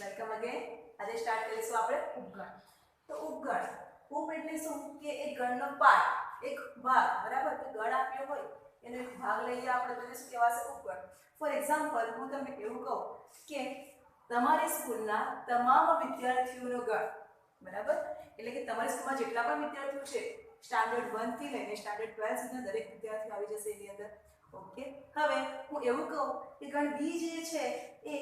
Welcome again. આજે start કરીશું આપણે ઉપગણ. તો ઉપગણ, ઉપ એટલે શું કે એક ગણનો પાર્ટ, એક ભાગ, બરાબર. કે ગણ આપ્યો હોય એનો એક ભાગ લઈએ આપણે તો શું કહેવાશે? ઉપગણ. ફોર એક્ઝામ્પલ હું તમને એવું કહું કે તમારી સ્કૂલના તમામ વિદ્યાર્થીઓનો ગણ, બરાબર. એટલે કે તમારી સ્કૂલમાં જેટલા પણ વિદ્યાર્થીઓ છે સ્ટાન્ડર્ડ 1 થી લઈને સ્ટાન્ડર્ડ 12 સુધીના દરેક વિદ્યાર્થીઓ આવી જશે એની અંદર. ઓકે. હવે હું એવું કહું કે ગણ બી જે છે એ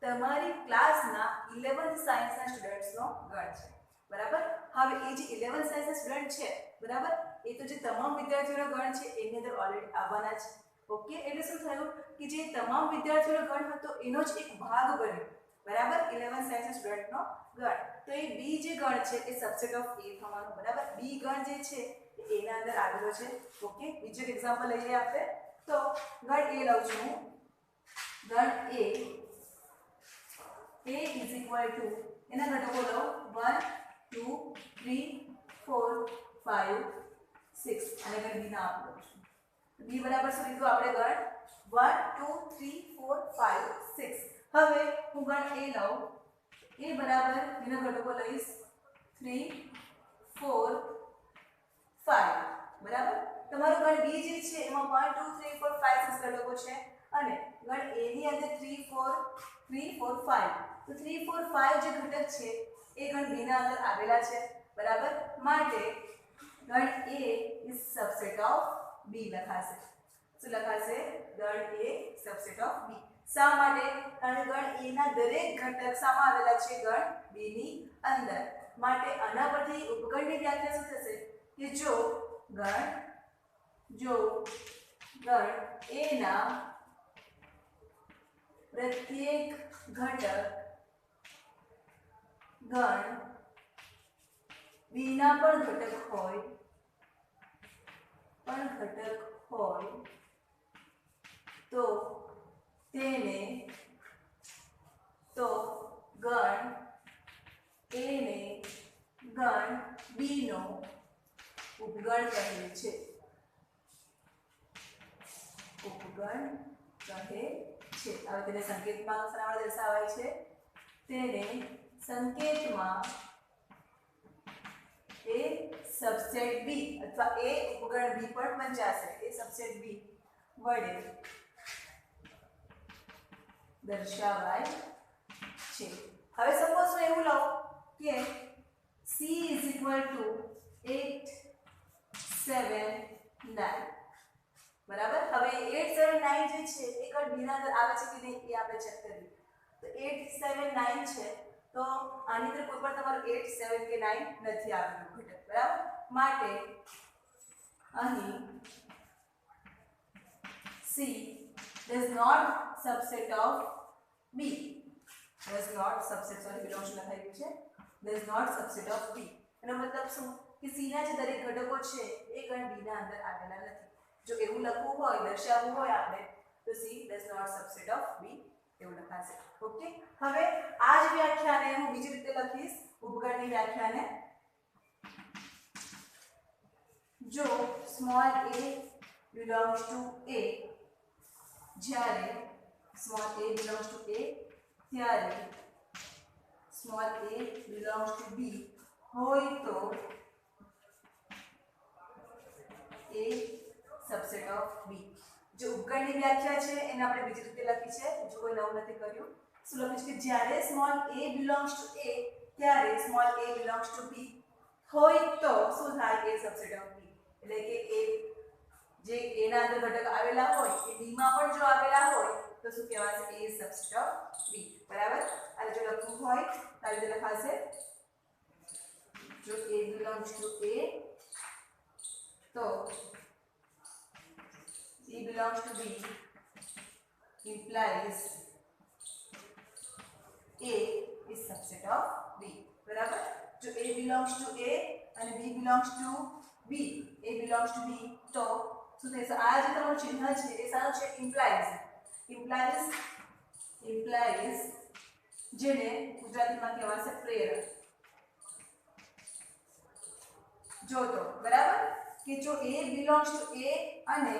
તમારી ક્લાસના 11th સાયન્સના સ્ટુડન્ટ્સનો ગણ છે, બરાબર. હવે એ જે 11th સાયન્સના સ્ટુડન્ટ છે, બરાબર, એ તો જે તમામ વિદ્યાર્થીઓનો ગણ છે એની અંદર ઓલરેડી આવવાના છે. ઓકે. એટલે શું થયું કે જે તમામ વિદ્યાર્થીઓનો ગણ હતો એનો જ એક ભાગ બન્યો, બરાબર, 11th સાયન્સના સ્ટુડન્ટનો ગણ. તો એ બી જે ગણ છે એ સબસેટ ઓફ એ થવાનો, બરાબર. બી ગણ જે છે એ એના અંદર આવેલો છે. ઓકે. બીજું એક્ઝામ્પલ લઈએ આપણે. તો ગણ એ લઉં છું હું. ગણ એ is equal to એના ઘટકો લઉં 1 2 3 4 5 6 અને ગણ બી ના આપું છું. બી બરાબર શું લીધું આપણે? ગણ 1 2 3 4 5 6. હવે હું ગણ એ લઉં. એ બરાબર એના ઘટકો લઈશ 3 4 5, બરાબર. તમારું ગણ બી જે છે એમાં 1 2 3 4 5 6 ઘટકો છે અને ગણ એ ની અંદર 3 4 5. તો 3 4 5 જે ઘટક છે એ ગણ બી ના અંદર આવેલા છે, બરાબર. માટે ગણ એ ઇઝ સબસેટ ઓફ બી લખાશે. શું લખાશે? ગણ એ સબસેટ ઓફ બી. શા માટે? કારણ કે ગણ એ ના દરેક ઘટક શામાં આવેલા છે? ગણ બી ની અંદર. માટે આના પરથી ઉપગણની વ્યાખ્યા શું થશે કે જો ગણ એ ના પ્રત્યેક ઘટક ગણ બી ના પણ ઘટક હોય તો ગણ એ ને ગણ બી નો ઉપગણ કહે છે. ઉપગણ કહે છે. હવે તેને સંકેતમાં સરળ દર્શાવાય છે. તેને સંકેતમાં એ સબસેટ બી અથવા એ ઉપગણ બી પણ વંચાશે. એ સબસેટ બી વડે દર્શાવાય છે. હવે સપોઝ હું એવું લઉં કે C is equal to 8 7 9, બરાબર. હવે 8 7 9 જે છે એ ગણ બી ના અંદર આવે છે કે નહીં એ આપણે ચેક કરીએ. તો 8 7 9 છે તો આની અંદર કોઈ પણ તમારું 8 7 કે 9 નથી આવેલું ઘટક, બરાબર. માટે અહીં C does not subset of B. Does not subset, sorry, belongs to લખાયું છે. Does not subset of B. એનો મતલબ શું કે C ના જે દરેક ઘટકો છે એ ગણ B ના અંદર આવેલા નથી. જો એવું લખવું હોય, દર્શાવવું હોય આપણે તો C does not subset of B એવું લખાશે. ઓકે. હવે આ જ વ્યાખ્યાને હું બીજી રીતે લખીશ. ઉપગણની વ્યાખ્યાને જો small a belongs to a, જ્યારે small a belongs to a ત્યારે small a belongs to b હોય તો a સબસેટ ઓફ b. જો ઉપગણની વ્યાખ્યા છે એને આપણે બીજી રીતે લખી છે. જો કોઈ નવું નથી કર્યું. શું લખ્યું છે કે જ્યારે small a belongs to a ત્યારે small a belongs to b હોય તો શું થાય? a subset of b. એટલે કે a જે a ના અંદર ઘટક આવેલા હોય એ b માં પણ જો આવેલા હોય તો શું કહેવાશે? a સબસેટ ઓફ b, બરાબર. અને જો લખવું હોય તો આ રીતે લખાશે. જો a belongs to a તો b belongs to b implies a is subset of b, બરાબર. જો a belongs to a અને b belongs to b, a belongs to b તો શું થશે? આ જે તમારું ચિહ્ન છે એ સારું છે? implies. જેને ગુજરાતીમાં કહેવાશે પ્રેરક. જો તો બરાબર કે જો a belongs to a અને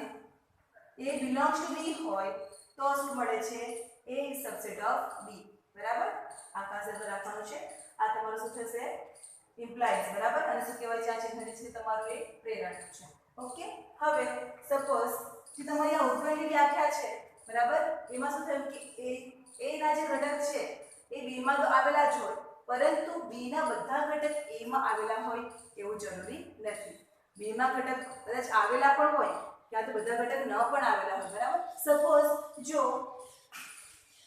a belongs to b હોય તો શું મળે છે? a is subset of b. બરાબર આ ખાસ યાદ રાખવાનું છે આ તમારું શું થશે ઇમ્પ્લાઇઝ બરાબર અને શું કહેવાય છે આ ચિહ્ન છે તમારું એ પ્રેરક છે ઓકે હવે સપોઝ જે તમારી આ ઉપગણની વ્યાખ્યા છે બરાબર એમાં શું થયું કે એ ના જે ઘટક છે એ બી માં તો આવેલા જ હોય પરંતુ બી ના બધા ઘટક એ માં આવેલા હોય એવું જરૂરી નથી બી માં ઘટક કદાચ આવેલા પણ હોય ક્યાં તો બધા ઘટક ન પણ આવેલા હોય બરાબર સપોઝ જો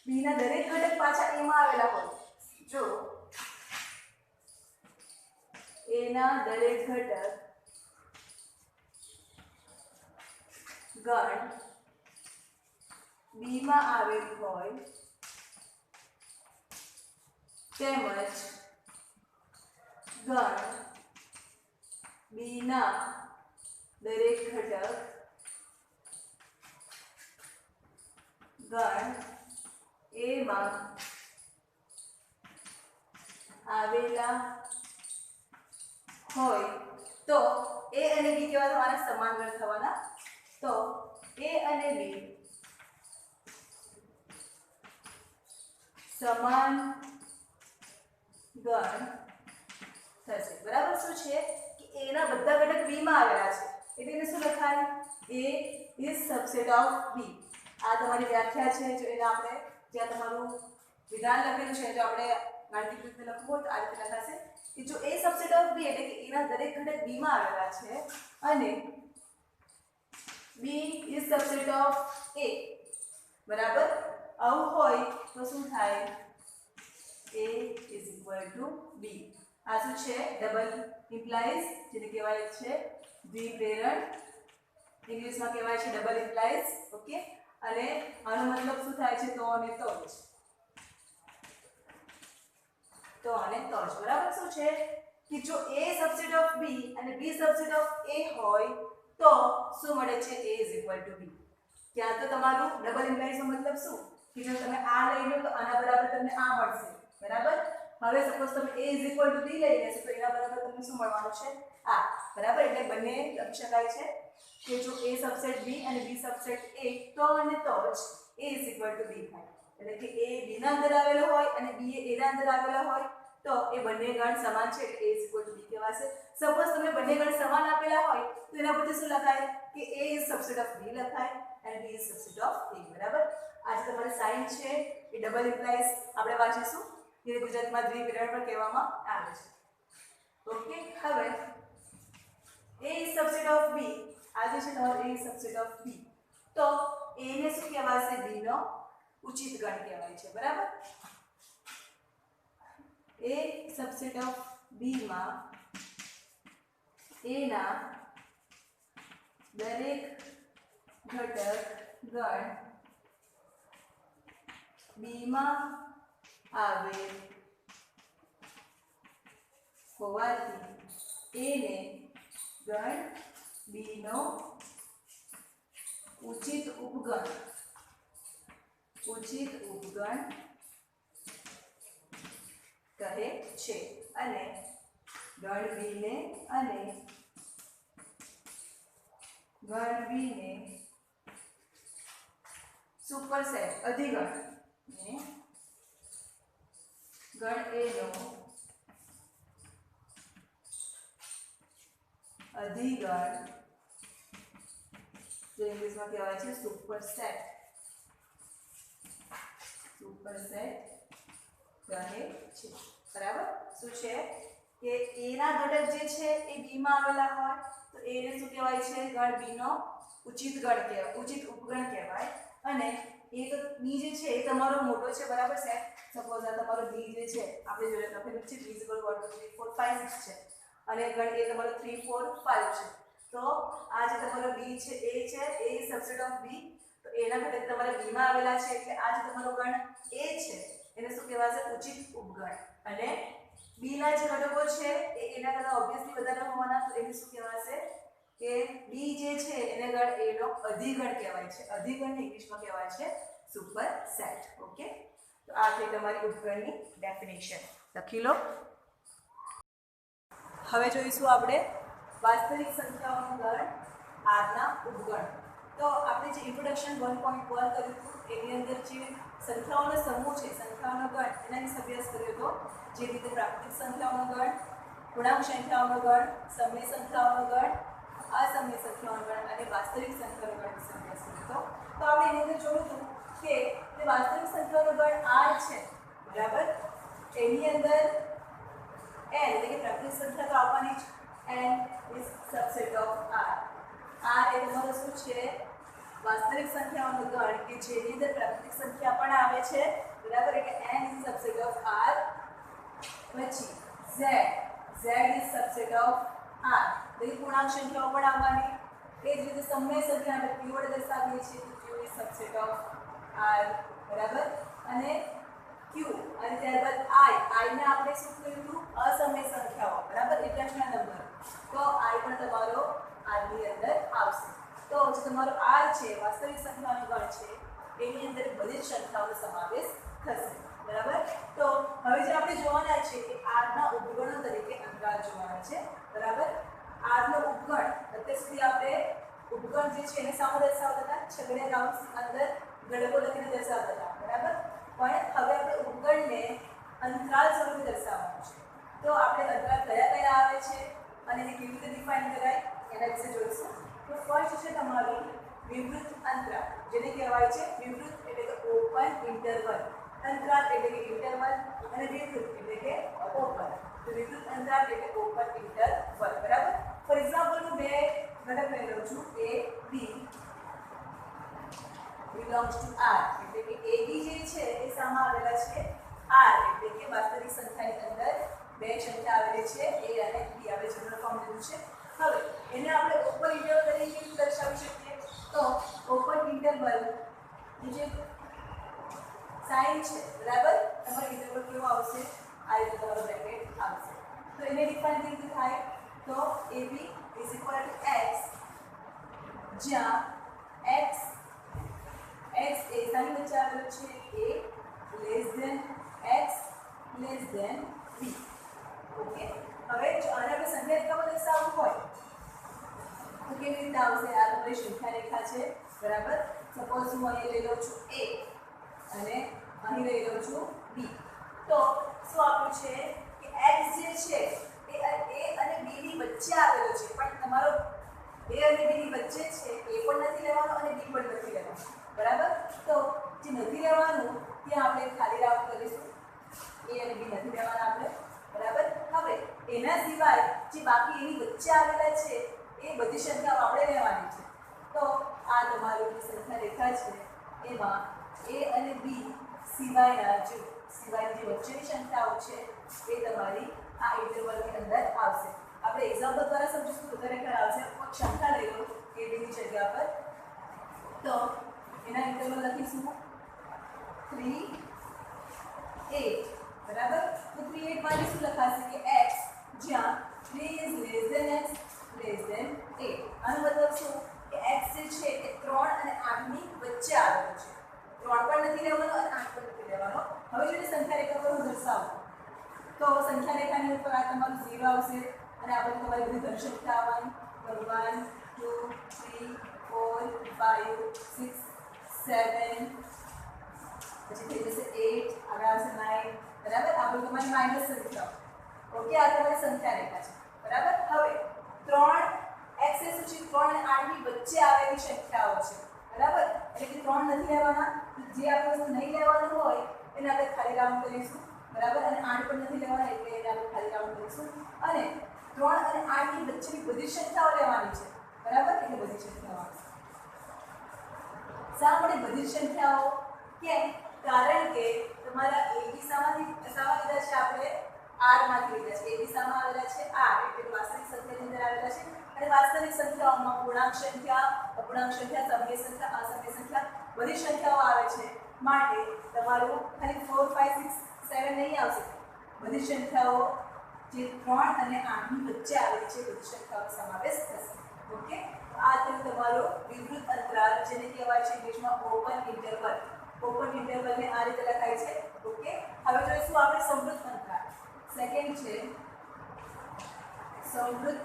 બી ના દરેક ઘટક પાછા એ માં આવેલા હોય જો એ ના દરેક ઘટક ગણ બી માં આવેલ હોય તેમજ ગણ બી ના દરેક ઘટક ગણ એ માં આવેલા હોય તો એ અને બી કેવા તમારા સમાન ગણ થવાના તો એ અને બી સમાન ગણ થશે બરાબર શું છે કે એ ના બધા ઘટક બી માં આવેલા છે એટલે એને શું લખાય એ ઇઝ સબસેટ ઓફ બી આ તમારી વ્યાખ્યા છે જો એને આપણે જ્યાં તમારું વિધાન લખેલું છે જો આપણે ગાણિતિક રીતે લખવું તો આ રીતે લખાશે કે જો એ સબસેટ ઓફ બી એટલે કે એના દરેક ઘટક બી માં આવેલા છે અને બી ઇઝ સબસેટ ઓફ એ બરાબર આવું હોય તો શું થાય a is equal to b આ શું છે ડબલ ઇમ્પ્લાઇઝ જેને કહેવાય છે દ્વિપ્રેરણ ઇંગ્લિશમાં કહેવાય છે ડબલ ઇમ્પ્લાઇઝ ઓકે અને આનો મતલબ શું થાય છે તો અને તો જ બરાબર શું છે કે જો a સબસેટ ઓફ b અને b સબસેટ ઓફ a હોય તો શું મળે છે a is equal to b ત્યાં તો તમારું ડબલ ઇમ્પ્લાઇઝ નો મતલબ શું કે જો તમે આ લઈ લો તો આના બરાબર તમને આ મળશે બરાબર હવે સપોઝ તમે a is equal to b લઈ લેશો તો એના બરાબર તમને શું મળવાનું છે આ બરાબર એટલે બંને લખી શકાય છે કે જો a સબસેટ b અને b સબસેટ a તો અને તો જ a is equal to b થાય એટલે કે a b ના અંદર આવેલો હોય અને b એ a ના અંદર આવેલો હોય તો એ બંને ગણ સમાન છે એટલે a is equal to b કહેવાશે સપોઝ તમે બંને ગણ સમાન આપેલા હોય તો એના પરથી શું લખાય કે a is subset of b લખાય અને b is subset of a બરાબર આ તમારી સાઇન છે એ ડબલ ઇમ્પ્લાઇઝ આપણે વાંચીશું જે ગુજરાતમાં દ્વિપ્રેરણ પણ કહેવામાં આવે છે ઓકે હવે a is subset of b આ જે છે તમારો a is subset of b તો a ને શું કહેવાશે b નો ઉચિત ગણ કહેવાય છે બરાબર a subset of b માં a ના દરેક ઘટક ગણ b માં આવે હોવાથી a ને ગણ b નો ઉચિત ઉપગણ કહે છે અને ગણ b ને સુપરસેટ અધિગણ ને ગણ a નો અધિગણ જે ઇંગ્લિશમાં કહેવાય છે સુપરસેટ કહે છે બરાબર શું છે કે a ના ઘટક જે છે એ b માં આવેલા હોય તો a ને શું કહેવાય છે ગણ b નો ઉચિત ઉપગણ કહેવાય અને એ તો b જે છે એ તમારો મોટો છે બરાબર સેટ સપોઝ આ તમારો b જે છે આપણે જોડે લખેલું છે b = 1 2 3 4 5 6 છે અને ગણ a તમારો 3 4 5 છે તો આ જે તમારો b છે a છે a is subset of b તો a ના ઘટક તમારે b માં આવેલા છે એટલે આ જે તમારો ગણ a છે એને શું કહેવાશે ઉચિત ઉપગણ અને b ના જે ઘટકો છે એ એના કરતા ઓબ્વિયસલી વધારે હોવાના તો એને શું કહેવાશે કે b જે છે એને ગણ a નો અધિગણ કહેવાય છે અધિગણને ઇંગ્લિશમાં કહેવાય છે સુપરસેટ ઓકે તો આ છે તમારી ઉપગણની ડેફિનેશન લખી લો હવે જોઈશું આપણે વાસ્તવિક સંખ્યાઓનું ગણ r ના ઉપગણ તો આપણે જે ઇન્ટ્રોડક્શન 1.1 કર્યું હતું એની અંદર જે સંખ્યાઓનો સમૂહ છે, સંખ્યાઓનો ગણ, એના વિશે અભ્યાસ કર્યો હતો. જે રીતે પ્રાકૃતિક સંખ્યાઓનો ગણ, પૂર્ણાંક સંખ્યાઓનો ગણ, સમય સંખ્યાઓનો ગણ, અસમય સંખ્યાઓનો ગણ અને વાસ્તવિક સંખ્યાઓનો ગણ વિશે અભ્યાસ કર્યો હતો. તો આપણે એની અંદર જોયું હતું કે જે વાસ્તવિક સંખ્યાઓનો ગણ r છે, બરાબર, એની અંદર n એટલે કે પ્રાકૃતિક સંખ્યા તો આવવાની જ, n is subset of r. r એ તમારો શું છે? વાસ્તવિક સંખ્યાઓનો ગણ કે જેની અંદર પ્રાકૃતિક સંખ્યા પણ આવે છે, બરાબર, એટલે n is subset of r. પછી z is subset of r. એટલે પૂર્ણાંક સંખ્યાઓ પણ આવવાની. એ જ રીતે સમય સંખ્યા આપણે q વડે દર્શાવીએ છીએ તો q is subset of r, બરાબર, અને q અને ત્યારબાદ i ને આપણે શું કહ્યું હતું? અસમય સંખ્યાઓ, બરાબર, ઇરેશનલ નંબર. તો i પણ તમારો r ની અંદર આવશે. તો જે તમારો r છે, વાસ્તવિક સંખ્યાઓનો ગણ છે, એની અંદર બધી જ સંખ્યાઓનો સમાવેશ થશે, બરાબર. તો હવે જે આપણે જોવાના છે કે r ના ઉપગણો તરીકે અંતરાલ જોવાના છે, બરાબર. r નો ઉપગણ અત્યાર સુધી આપણે ઉપગણ જે છે એને સામે દર્શાવતા હતા, છગડીયા કૌંસની અંદર ઘટકો લખીને દર્શાવતા હતા, બરાબર. પણ હવે આપણે ઉપગણને અંતરાલ સ્વરૂપે દર્શાવવાનું છે. તો આપણે અંતરાલ કયા કયા આવે છે અને એને કેવી રીતે ડિફાઇન કરાય એના વિશે જોઈશું. તો ફર્સ્ટ છે તમારું વિવૃત અંતરાલ, જેને કહેવાય છે વિવૃત એટલે કે ઓપન ઇન્ટરવલ. અંતરાલ એટલે કે ઇન્ટરવલ અને વિવૃત એટલે કે ઓપન. તો વિવૃત અંતરાલ એટલે ઓપન ઇન્ટરવલ, બરાબર. ફોર એક્ઝામ્પલ હું બે ઘટક લઈ લઉં છું, a b belongs to r, એટલે કે a b જે છે એ સામે આવેલા છે r, એટલે કે વાસ્તવિક સંખ્યાની અંદર બે સંખ્યા આવેલી છે a અને b. આપણે જનરલ ફોર્મ લીધું છે. હવે એને આપણે ઓપન ઇન્ટરવલ તરીકે કેવી દર્શાવી શકીએ? તો ઓપન ઇન્ટરવલ જે સાઇન છે, બરાબર, તમારો ઇન્ટરવલ કેવો આવશે? આ રીતે તમારો બ્રેકેટ આવશે. તો એને ડિફાઇન કેવી રીતે થાય? તો ab = x, જ્યાં x એ સાની વચ્ચે આવેલું છે a less than x less than b. Okay, હવે જો આને આપણે સંખ્યા રેખામાં દર્શાવવું હોય તો કેવી રીતે આવશે? આ તમારી સંખ્યા રેખા છે, બરાબર. સપોઝ હું અહીં લઈ લઉં છું a અને અહીં લઈ લઉં છું b. તો શું આપ્યું છે કે x જે છે એ a અને b ની વચ્ચે આવેલો છે, પણ તમારો a અને b ની વચ્ચે છે, a પણ નથી લેવાનો અને b પણ નથી લેવાનો, બરાબર. તો જે નથી લેવાનું ત્યાં આપણે ખાલી રાઉન્ડ કરીશું, a અને b નથી લેવાના આપણે, બરાબર. હવે એના સિવાય જે બાકી એની વચ્ચે આવેલા છે એ બધી સંખ્યાઓ આપણે લેવાની છે. તો આ તમારી જે સંખ્યા રેખા છે એમાં a અને b સિવાયના જે વચ્ચેની સંખ્યાઓ છે એ તમારી આ ઇન્ટરવલની અંદર આવશે. આપણે એક્ઝામ્પલ દ્વારા સમજીશું તો ખરેખર આવશે. સંખ્યા લઈ લો a b ની જગ્યા પર, તો એના ઇન્ટરવલ લખીશું 3 8, બરાબર. તો 3 8 માં શું લખાશે કે x, જ્યાં 3 is less than x less than 8. આનો મતલબ શું કે x જે છે એ 3 અને 8 ની વચ્ચે આવેલો છે. 3 પણ નથી લેવાનો અને 8 પણ નથી લેવાનો. હવે જો સંખ્યા રેખા પર હું દર્શાવું તો સંખ્યા રેખાની ઉપર આ તમારું 0 આવશે અને આપણે તમારી બધી ધન સંખ્યા આવવાની. 1 2 3 4 5 6 7, પછી થઈ જશે 8, આગળ આવશે 9, બરાબર. આ બધું તમારી માઇનસ સંખ્યા. ઓકે, આ તમારી સંખ્યા રેખા છે, બરાબર. હવે 3 x એ શું છે? 3 અને 8 ની વચ્ચે આવેલી સંખ્યાઓ છે, બરાબર. એટલે કે 3 નથી લેવાના. જે આપણે નહીં લેવાનું હોય એને આપણે ખાલી રાઉન્ડ કરીશું, બરાબર. અને 8 પણ નથી લેવાના એટલે એને આપણે ખાલી રાઉન્ડ કરીશું. અને 3 અને 8 ની વચ્ચેની બધી સંખ્યાઓ લેવાની છે, બરાબર. એટલે બધી સંખ્યાઓ આવશે. શા માટે બધી સંખ્યાઓ? કેમ? કારણ કે તમારા a દિશામાંથી સામા લીધા છે આપણે r માંથી લીધા છે. a દિશામાં આવેલા છે r, એટલે વાસ્તવિક સંખ્યાની અંદર આવેલા છે. અને વાસ્તવિક સંખ્યાઓમાં પૂર્ણાંક સંખ્યા, અપૂર્ણાંક સંખ્યા, સમય સંખ્યા, અસમય સંખ્યા બધી સંખ્યાઓ આવે છે. માટે તમારું ખાલી 4 5 6 7 નહીં આવશે. બધી સંખ્યાઓ જે 3 અને 8 ની વચ્ચે આવેલી છે બધી સંખ્યાઓનો સમાવેશ થશે. ઓકે, આ તમારો વિવૃત અંતરાલ, જેને કહેવાય છે ઇંગ્લિશમાં ઓપન ઇન્ટરવલ. ઓપન ઇન્ટરવલને આ રીતે લખાય છે. ઓકે, હવે જોઈશું આપણે સમવૃત્ત અંતરાલ. સેકન્ડ છે સમવૃત્ત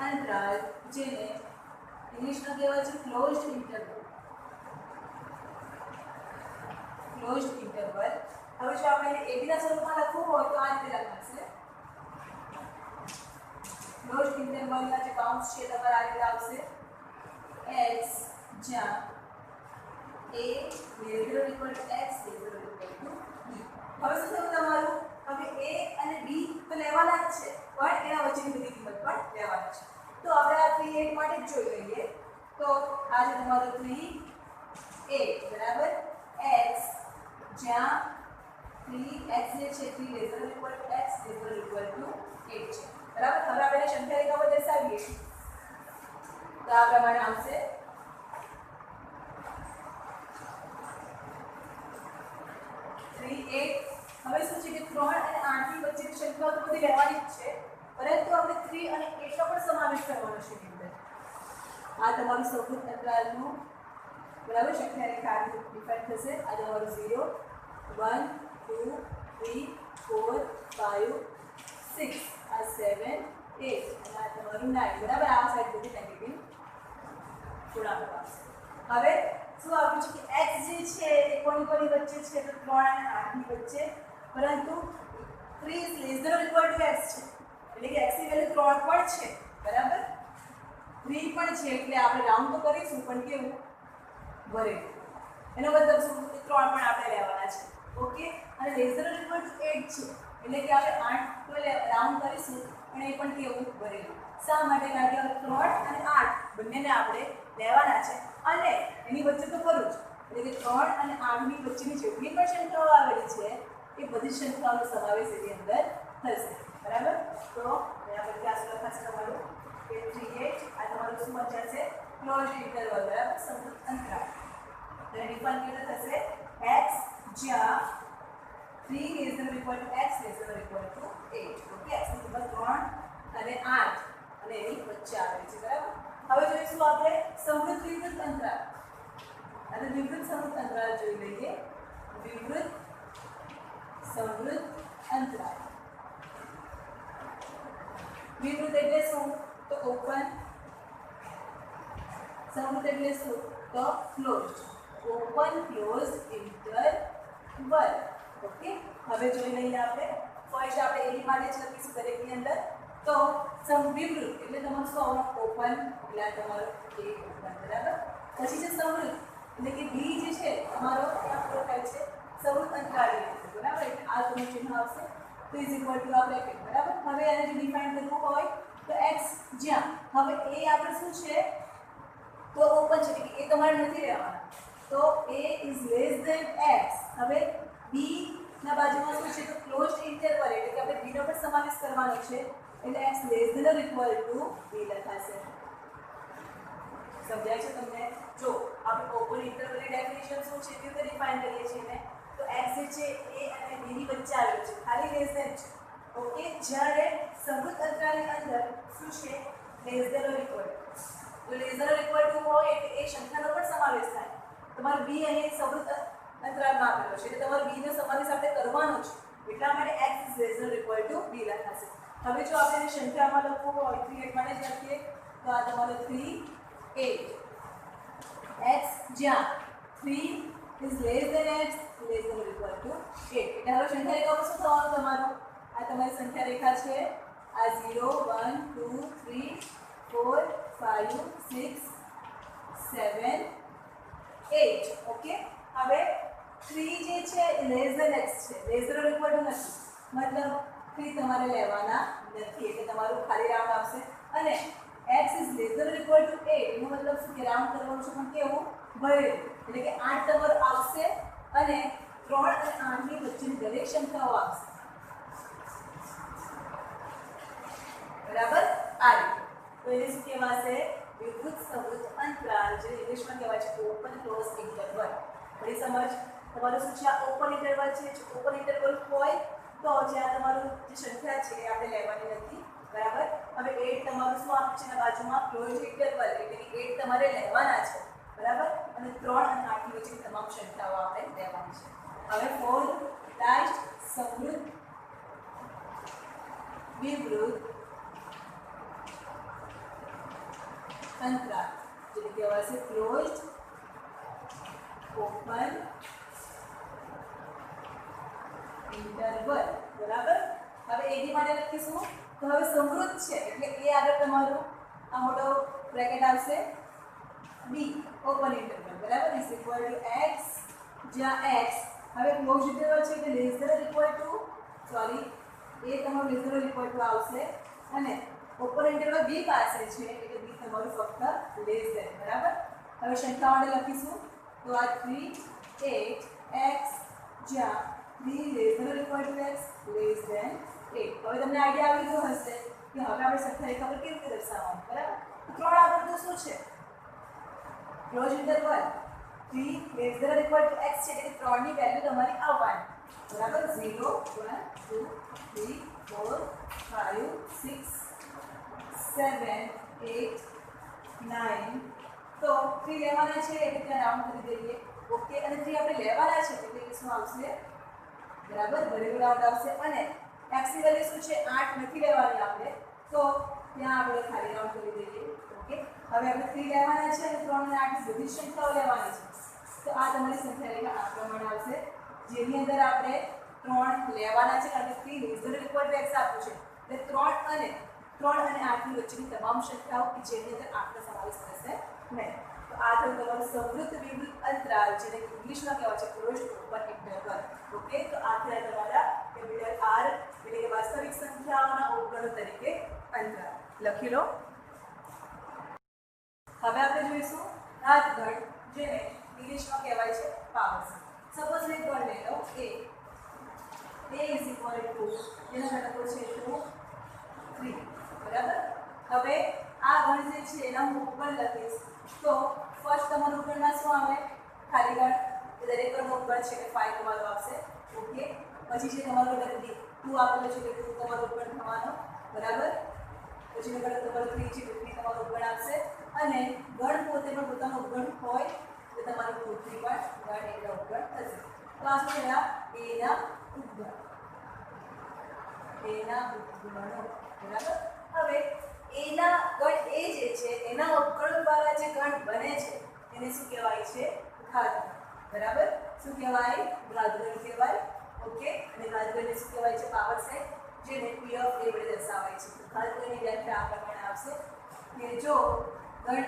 અંતરાલ, જેને ઇંગ્લિશમાં કહેવાય છે ક્લોઝડ ઇન્ટરવલ. Closed interval. હવે જો આપણે AB ના સ્વરૂપમાં લખવું હોય તો આ રીતે લખાશે. ક્લોઝડ ઇન્ટરવલના જે કાઉન્ટ્સ છે તમારે આ રીતે આવશે x જ્યાં a greater or equal to x greater or equal to b. હવે શું થયું તમારું? હવે a અને b તો લેવાના જ છે પણ એના વચ્ચેની બધી કિંમત પણ લેવાની છે. તો આપણે આ 3 8 માટે જ જોઈ લઈએ. તો આ છે તમારું 3 8 બરાબર x જ્યાં 3x જે છે 3 greater or equal to x greater or equal to 8 છે બરાબર. હવે આપણે સંખ્યા રેખા પર દર્શાવીએ તો આ પ્રમાણે આવશે 3 8. હવે શું છે કે 3 અને 8 ની વચ્ચેની સંખ્યાઓ તો બધી લેવાની જ છે પરંતુ આપણે 3 અને 8 નો પણ સમાવેશ કરવાનો છે એની અંદર. આ તમારું સૌથી અંતરાલનું બરાબર સંખ્યા રેખા ડિફાઇન થશે. આ તમારું 0 1 2 3 4 5 6 આ 7 8 અને આ તમારું 9 બરાબર. આ સાઈડ બધી નેગેટિવ પૂર્ણાંક આવશે. હવે શું આવ્યું છે કે x જે છે એ કોની કોની વચ્ચે છે તો 3 અને 8 ની વચ્ચે પરંતુ 3 is less than or equal to x છે એટલે કે x ની વેલ્યુ 3 પણ છે બરાબર 3 પણ છે એટલે આપણે રાઉન્ડ તો કરીશું પણ કેવું ભરેલું. એનો મતલબ શું કે 3 પણ આપણે લેવાના છે. ઓકે અને less than or equal to 8 છે એટલે કે આપણે 8 તો રાઉન્ડ કરીશું પણ એ પણ કેવું ભરેલું. શા માટે? કારણ કે 3 અને 8 બંનેને આપણે લેવાના છે અને એની વચ્ચે તો ખરું જ એટલે કે 3 અને 8 ની વચ્ચેની જેટલી પણ સંખ્યાઓ આવેલી છે એ બધી સંખ્યાઓનો સમાવેશ એની અંદર થશે બરાબર. તો અહીંયા પછી આ શું લખાશે તમારું કે 3 8 આ તમારું શું બનશે ક્લોઝડ ઇન્ટરવલ બરાબર સંયુક્ત અંતરાલ. એટલે ડિફાઇન કેવી થશે x જ્યાં 3 is equal to x is equal to 8. Okay x ની કિંમત 3 અને 8 અને એની વચ્ચે આવેલી છે બરાબર. હવે જોઈશું આપણે સમૃદ્ધ વિવૃત અંતરાલ. અને વિવૃત સમૃદ્ધ અંતરાલ જોઈ લઈએ. વિવૃત સમૃદ્ધ અંતરાલ. વિવૃત એટલે શું તો ઓપન, સમૃદ્ધ એટલે શું તો close. Open close interval. Okay હવે જોઈ લઈએ આપણે. ફર્સ્ટ આપણે એની માટે જ લખીશું દરેકની અંદર. તો વિવૃત એટલે તમારું શું આવવાનું ઓપન એટલે આ તમારો a ઓપન બરાબર. પછી છે સમૃદ્ધ એટલે કે b જે છે તમારો ત્યાં ફ્લો થાય છે સમૃદ્ધ અંતરાળ બરાબર. એટલે આ તમારું ચિહ્ન આવશે તો ઇઝ ઇક્વલ ટુ આ બ્રેકેટ બરાબર. હવે આને જો ડિફાઇન કરવું હોય તો x જ્યાં હવે a આપણે શું છે તો ઓપન છે એટલે કે એ તમારે નથી રહેવાના તો a is less than x. હવે b ના બાજુમાં શું છે તો ક્લોઝડ ઇન્ટરવલ એટલે કે આપણે b નો પણ સમાવેશ કરવાનો છે એટલે x less than or equal to b લખાશે. સમજાય છે તમને? જો આપણે ઓપન ઇન્ટરવલની ડેફિનેશન શું છે તે ડિફાઇન કરીએ છીએ ને તો x જે છે a અને b ની વચ્ચે આવેલું છે ખાલી લેસ ધેન છે. ઓકે જ્યારે સમૃદ્ધ અંતરાલની અંદર શું છે લેસ ધેન ઓર ઇક્વલ તો less than or equal to હોય એટલે એ સંખ્યાનો પણ સમાવેશ થાય. તમારો b અને સમૃદ્ધ અંતરાલમાં આપેલો છે એટલે તમારો b નો સમાવેશ આપણે કરવાનો છે એટલા માટે x is less than or equal to b લખાશે. હવે જો આપણે સંખ્યામાં લખવું હોય 3 8 માટે જ લખીએ તો આ તમારો 3 8 x જ્યાં 3 is less than x less than or equal to 8. એટલે હવે સંખ્યા રેખામાં શું થવાનું તમારું આ તમારી સંખ્યા રેખા છે આ 0 1 2 3 4 5 6 7 8. ઓકે હવે 3 જે છે લેસ ધેન x છે less than or equal to નથી મતલબ 3 તમારે લેવાના નથી એટલે તમારું ખાલી રાઉન્ડ આવશે અને x is less than or equal to 8 એનો મતલબ શું કે રાઉન્ડ કરવાનું છે પણ કેવું ભરેલું એટલે કે 8 તમારું આવશે અને 3 અને 8 ની વચ્ચેની દરેક સંખ્યાઓ આવશે બરાબર. આ રીતે તો એને શું કહેવાશે વિવૃત સમૃદ્ધ અંતરાલ જે ઇંગ્લિશમાં કહેવાય છે ઓપન ક્લોઝ ઇન્ટરવલ. બધી સમજ તમારું શું છે આ ઓપન ઇન્ટરવલ છે. જો ઓપન ઇન્ટરવલ હોય તો જ્યાં તમારું જે સંખ્યા છે એ આપણે લેવાની નથી બરાબર. હવે 8 તમારું શું આપ્યું છે બાજુમાં ક્લોઝ ઇન્ટરવલ એટલે કે 8 તમારે લેવાના છે બરાબર અને 3 અને 8 ની વચ્ચે તમામ સંખ્યાઓ આપણે લેવાની છે. હવે ફોર લાસ્ટ સમૃદ્ધ વિવૃત અંતરાલ, જેને કહેવાય છે ક્લોઝડ, ઓપન, ઇન્ટરવલ. બરાબર. હવે એડી માટે લખીશું તો હવે સમૃદ્ધ છે એટલે એ આગળ તમારું આ મોટો બ્રેકેટ આવશે બી, ઓપન ઇન્ટરવલ. બરાબર. ઇઝ ઇક્વલ ટુ એક્સ, જ્યાં એક્સ હવે ક્લોઝ ઇન્ટરવલ છે એટલે less than equal to, sorry, એ તમારું લેસ ધેન ઇક્વલ ટુ આવશે અને ઓપન ઇન્ટરવલ બી પાસે છે એટલે બી તમારું ફક્ત લેસ ધેન. બરાબર. હવે સંખ્યા માટે લખીશું તો આ 3 8 એક્સ, જ્યાં 3 less than equal to x, less than 8. હવે તમને આઈડિયા આવી ગયો હશે કે હવે આપણે સંખ્યા રેખા પર કેવી રીતે દર્શાવવાનું. બરાબર. ત્રણ આગળ તો શું છે? Close interval 3 less than equal to x છે એટલે 3 ની વેલ્યુ તમારી આવવાની. બરાબર. 0 1 2 3 4 5 6 7 8 9. તો 3 લેવાના છે એટલે ત્યાં રાઉન્ડ કરી દઈએ. ઓકે. અને 3 આપણે લેવાના છે એટલે શું આવશે? બરાબર. ઘરેલું રાઉન્ડ આવશે. અને x ની વેલ્યુ શું છે? 8 નથી લેવાની આપણે, તો ત્યાં આપણે ખાલી રાઉન્ડ કરી દઈએ. ઓકે. હવે આપણે 3 લેવાના છે અને 3 અને 8 બધી સંખ્યાઓ લેવાની છે. તો આ તમારી સંખ્યા રેખા આ પ્રમાણે આવશે, જેની અંદર આપણે 3 લેવાના છે કારણ કે 3 less than equal to x આપ્યું છે એટલે 3 અને 8 ની વચ્ચેની તમામ સંખ્યાઓ કે જેની અંદર 8 નો સમાવેશ થશે નહીં. તો આ થયું તમારું સમૃદ્ધ વિવૃત અંતરાલ, જેને ઇંગ્લિશમાં કહેવાય છે ક્લોઝડ ઓપન ઇન્ટરવલ. ઓકે. તો આ થયા તમારા કેપિટલ આર એટલે કે વાસ્તવિક સંખ્યાઓના અવગણો તરીકે અંતરાલ. લખી લો. હવે આપણે જોઈશું ઘાતગણ, જેને ઇંગ્લિશમાં કહેવાય છે પાવર્સ. સપોઝ એક ગણ લઈ લો a ઇઝ ઇક્વલ ટુ, એના ઘટકો છે 2 3. બરાબર. હવે આ ગણ જે છે એના હું ઉપર લખીશ તો ફર્સ્ટ તમારું ઉપરમાં શું આવે? ખાલી ગણ. દરેક ગણનો ઉપર છે કે 5 તમારો આવશે. ઓકે. પછી જે તમારો ઘટક 2 આપેલો છે એટલે 2 તમારો ઉપર થવાનો. બરાબર. પછી ઘટક તમારો 3 છે એટલે 3 તમારો ઉપર આવશે. અને ગણ પોતે પણ પોતાનો ઉપગણ હોય તો તમારું 2 3 પણ ગણ એટલે ઉપગણ થશે. તો આ શું થયા? એના ઉપગણ, એના ઉપગણો. બરાબર. હવે એના ગણ એ જે છે એના ઉપગણો દ્વારા જે ગણ બને છે એને શું કહેવાય છે? ઘાતગણ. બરાબર. શું કહેવાય? ઘાતગણ કહેવાય. ઓકે. અને ઘાતગણને શું કહેવાય છે? પાવર સેટ, જેને p ઓફ a વડે દર્શાવાય છે. ઘાતગણની વ્યાખ્યા આ પ્રમાણે આવશે કે જો ગણ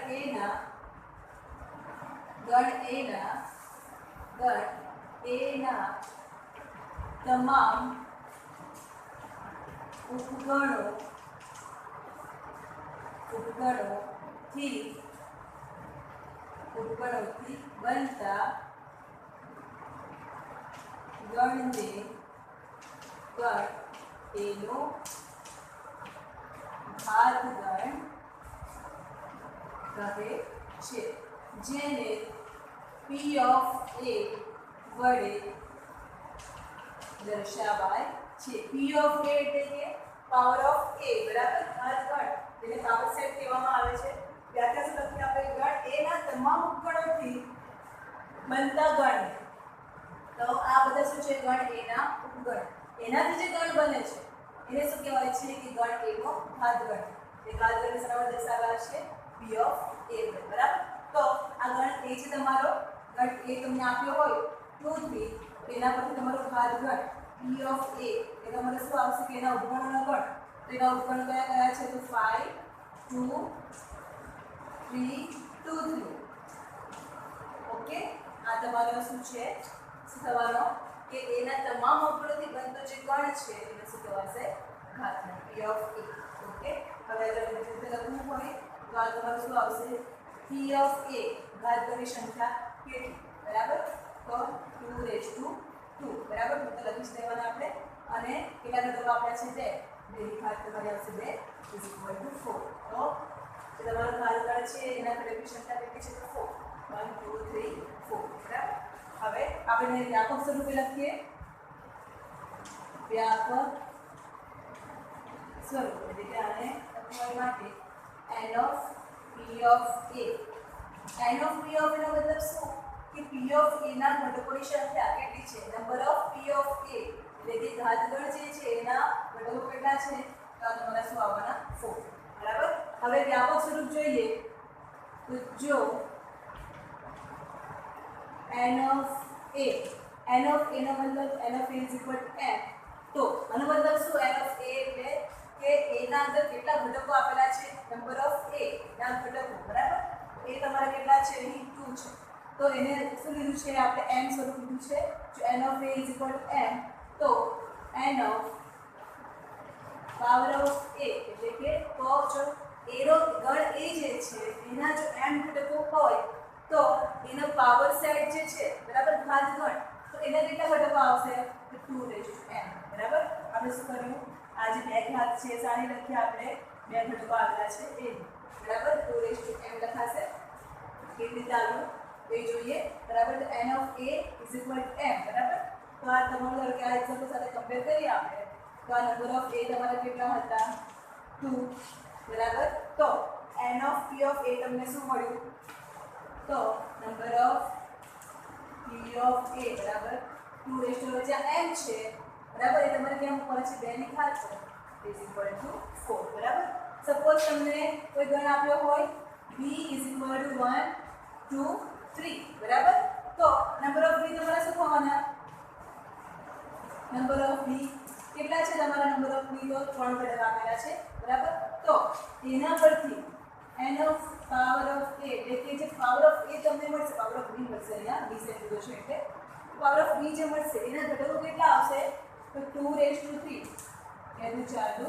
એના તમામ ઉપગણોથી બનતા ગણને ગણ એનો ઘાતગણ કહે છે, જેને p ઓફ a વડે દર્શાવાય છે. p ઓફ a એટલે કે પાવર ઓફ a. બરાબર. ઘાતગણ એટલે પાવર સેટ કહેવામાં આવે છે. વ્યાખ્યા શું લખી આપણે? ગણ a ના તમામ ઉપગણોથી બનતા ગણ. તો આ બધા શું છે? ગણ a ના ઉપગણ. એનાથી જે ગણ બને છે એને શું કહેવાય છે? કે ગણ a નો ઘાતગણ. એ ઘાતગણને સરળ દર્શાવાય છે p ઓફ a. બરાબર. તો આ ગણ a છે તમારો. ગણ a તમને આપ્યો હોય 2 3, એના પરથી તમારો ઘાતગણ p ઓફ a એ તમારે શું આવશે? કે એના ઉપગણોનો ગણ. તો એના ઉપગણ કયા કયા છે? તો 5 2 3 2 3. ઓકે. આ તમારો શું છે? શું થવાનો? કે એના તમામ ઉપગણોથી બનતો જે ગણ છે એને શું કહેવાશે? ઘાતગણ, p ઓફ a. ઓકે. હવે અગર રીતે લખવું હોય તો આ તમારું શું આવશે? p ઓફ a ઘાતગણની સંખ્યા કેટલી? બરાબર. તો 2 બરાબર. તો લખી દેવાના આપણે. અને કેટલા ઘટકો આપ્યા છે? 2. 2 ની ઘાત તમારી આવશે 2 ઇઝ ઇક્વલ ટુ 4. તો તમારું ઘાતગણ છે એના ઘટકની સંખ્યા કેટલી છે? તો 4. 1 2 3 4. બરાબર. હવે આપણે વ્યાપક સ્વરૂપે લખીએ. વ્યાપક સ્વરૂપ એટલે કે આને લખવા માટે n of p of a. n of p of a નો મતલબ શું? કે p ઓફ a ના ઘટકોની સંખ્યા કેટલી છે? Number of p of a એટલે કે ઘાતગણ જે છે એના ઘટકો કેટલા છે? તો તમારા શું આવવાના? 4. બરાબર. હવે વ્યાપક સ્વરૂપ જોઈએ તો જો n of a નો મતલબ n of a is equal to m, તો આનો મતલબ શું? n of a એટલે કે a ના અંદર કેટલા ઘટકો આપેલા છે, નંબર ઓફ a ના ઘટકો, બરાબર. a તમારા કેટલા છે? અહીં 2 છે. તો એને શું લીધું છે આપણે? m સ્વરૂપ લીધું છે. જો n of a is equal to m, તો n of power of a એટલે કે તો જો a નો ગણ a જે છે એના જો m ઘટકો હોય તો એનો પાવર સેટ જે છે, બરાબર, ઘાત ગણ, તો એના કેટલા ઘટકો આવશે? 2m, બરાબર. આપણે શું કર્યું? આ જે બે ઘાત છે સાની લખી આપણે, બે ઘટકો આવેલા છે એ, બરાબર. 2m લખાશે. કેવી રીતે આવ્યું એ જોઈએ, બરાબર. તો n of a is equal to m, બરાબર. તો આ તમારું ધારો કે આ એક્ઝામ્પલ સાથે કમ્પેર કરીએ આપણે, તો આ નંબર ઓફ a તમારા કેટલા હતા? 2, બરાબર. તો n of p of a તમને શું મળ્યું? તો number of p of a બરાબર 2 જ્યાં m છે, બરાબર, એ તમારે કેમ ઉપર છે? 2 ની ઘાત છે, is equal to 4, બરાબર. સપોઝ તમને કોઈ ગણ આપ્યો હોય b is equal to 1 2 3, બરાબર. તો નંબર ઓફ b તમારા શું થવાના? નંબર ઓફ b કેટલા છે તમારા? નંબર ઓફ b તો 3 ઘટક આપેલા છે, બરાબર. તો એના પરથી n of power of a એટલે કે જે પાવર ઓફ a તમને મળશે, પાવર ઓફ b મળશે, અહીંયા b સે જુદો છે એટલે પાવર ઓફ b જે મળશે એના ઘટકો કેટલા આવશે? તો 2 એનું 4 દુ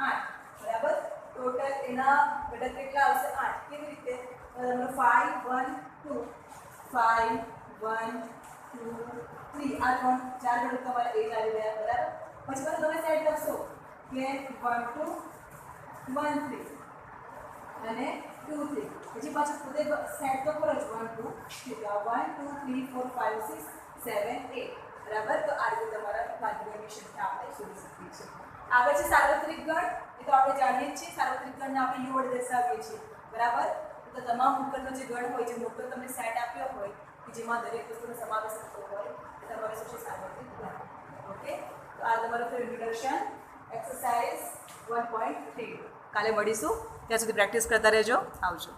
8, બરાબર. ટોટલ એના ઘટક કેટલા આવશે? 8. કેવી રીતે? નંબર 5 1 2 5 1 2 3, આ 4 ઘટક તમારે એ જ આવી રહ્યા, બરાબર. પછી તમે સેટ લખશો કે 1 2 1 3 અને 2 3, પછી પાછું પોતે સેટ તો કરો જ 1 2 3 4 5 6 7 8, બરાબર. તો આ રીતે તમારા કોન્ફિગરેશન આપણે શોધી શકીએ છીએ. આગળ છે સાર્વત્રિક ગણ. એ તો આપણે જાણીએ જ છીએ, સાર્વત્રિક ગણને આપણે u વડે દર્શાવીએ છીએ, બરાબર. તો તમામ ઉપરનો જે ગણ હોય, જે મોટો તમને સેટ આપ્યો હોય કે જેમાં દરેક વસ્તુનો સમાવેશ થતો હોય, એ તમારે શું છે? સાર્વત્રિક ગણ. ઓકે. તો આ તમારું ઇન્ટ્રોડક્શન એક્સરસાઇઝ 1.3. કાલે મળીશું, ત્યાં સુધી પ્રેક્ટિસ કરતા રહેજો. આવજો.